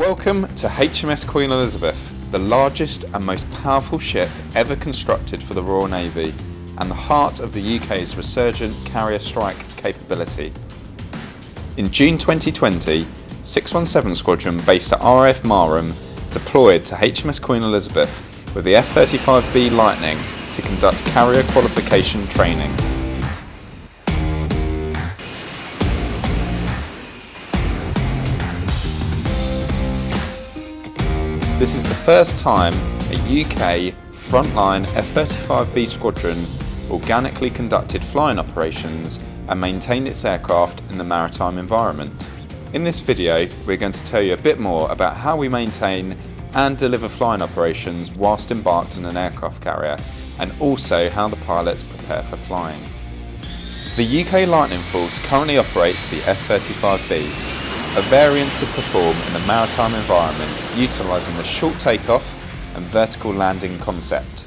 Welcome to HMS Queen Elizabeth, the largest and most powerful ship ever constructed for the Royal Navy and the heart of the UK's resurgent carrier strike capability. In June 2020, 617 Squadron based at RAF Marham deployed to HMS Queen Elizabeth with the F-35B Lightning to conduct carrier qualification training. This is the first time a UK frontline F-35B squadron organically conducted flying operations and maintained its aircraft in the maritime environment. In this video, we're going to tell you a bit more about how we maintain and deliver flying operations whilst embarked on an aircraft carrier, and also how the pilots prepare for flying. The UK Lightning Force currently operates the F-35B, a variant to perform in the maritime environment utilising the short takeoff and vertical landing concept.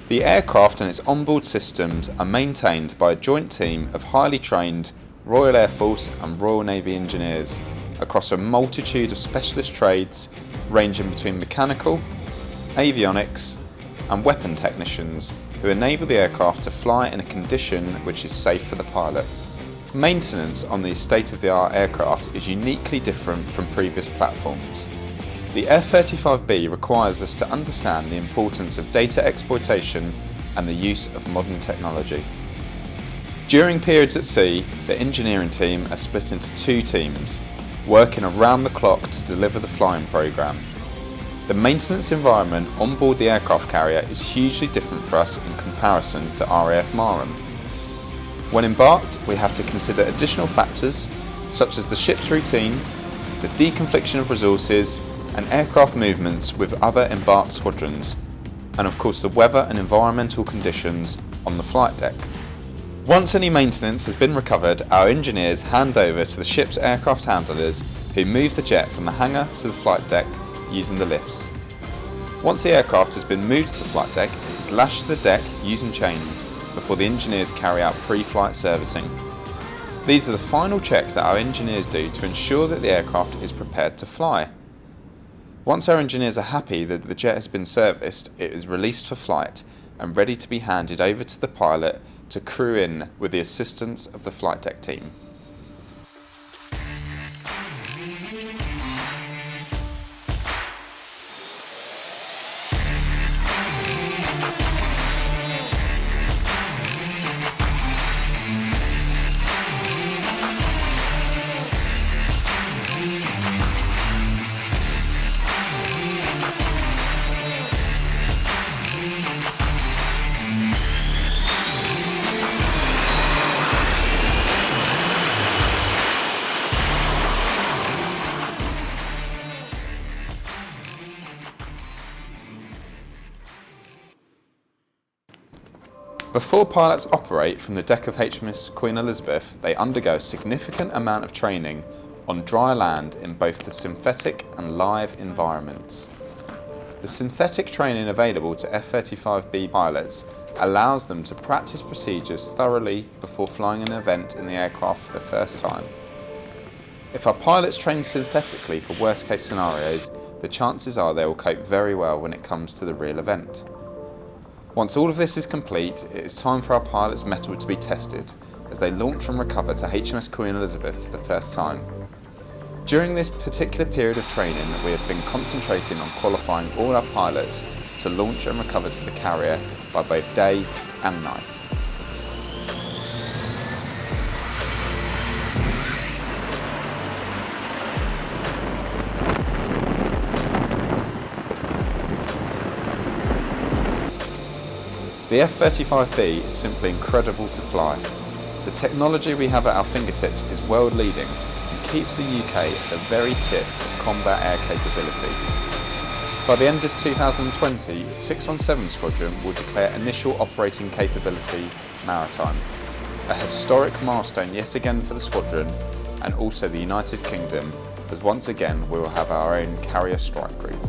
The aircraft and its onboard systems are maintained by a joint team of highly trained Royal Air Force and Royal Navy engineers across a multitude of specialist trades ranging between mechanical, avionics and weapon technicians who enable the aircraft to fly in a condition which is safe for the pilot. Maintenance on these state-of-the-art aircraft is uniquely different from previous platforms. The F-35B requires us to understand the importance of data exploitation and the use of modern technology. During periods at sea, the engineering team are split into two teams, working around the clock to deliver the flying programme. The maintenance environment on board the aircraft carrier is hugely different for us in comparison to RAF Marham. When embarked, we have to consider additional factors such as the ship's routine, the deconfliction of resources and aircraft movements with other embarked squadrons, and of course the weather and environmental conditions on the flight deck. Once any maintenance has been recovered, our engineers hand over to the ship's aircraft handlers who move the jet from the hangar to the flight deck using the lifts. Once the aircraft has been moved to the flight deck, it is lashed to the deck using chains before the engineers carry out pre-flight servicing. These are the final checks that our engineers do to ensure that the aircraft is prepared to fly. Once our engineers are happy that the jet has been serviced, it is released for flight and ready to be handed over to the pilot to crew in with the assistance of the flight deck team. Before pilots operate from the deck of HMS Queen Elizabeth, they undergo a significant amount of training on dry land in both the synthetic and live environments. The synthetic training available to F-35B pilots allows them to practice procedures thoroughly before flying an event in the aircraft for the first time. If our pilots train synthetically for worst case scenarios, the chances are they will cope very well when it comes to the real event. Once all of this is complete, it is time for our pilots' mettle to be tested as they launch and recover to HMS Queen Elizabeth for the first time. During this particular period of training, we have been concentrating on qualifying all our pilots to launch and recover to the carrier by both day and night. The F-35B is simply incredible to fly. The technology we have at our fingertips is world leading and keeps the UK at the very tip of combat air capability. By the end of 2020, 617 Squadron will declare initial operating capability maritime, a historic milestone yet again for the squadron and also the United Kingdom, as once again we will have our own carrier strike group.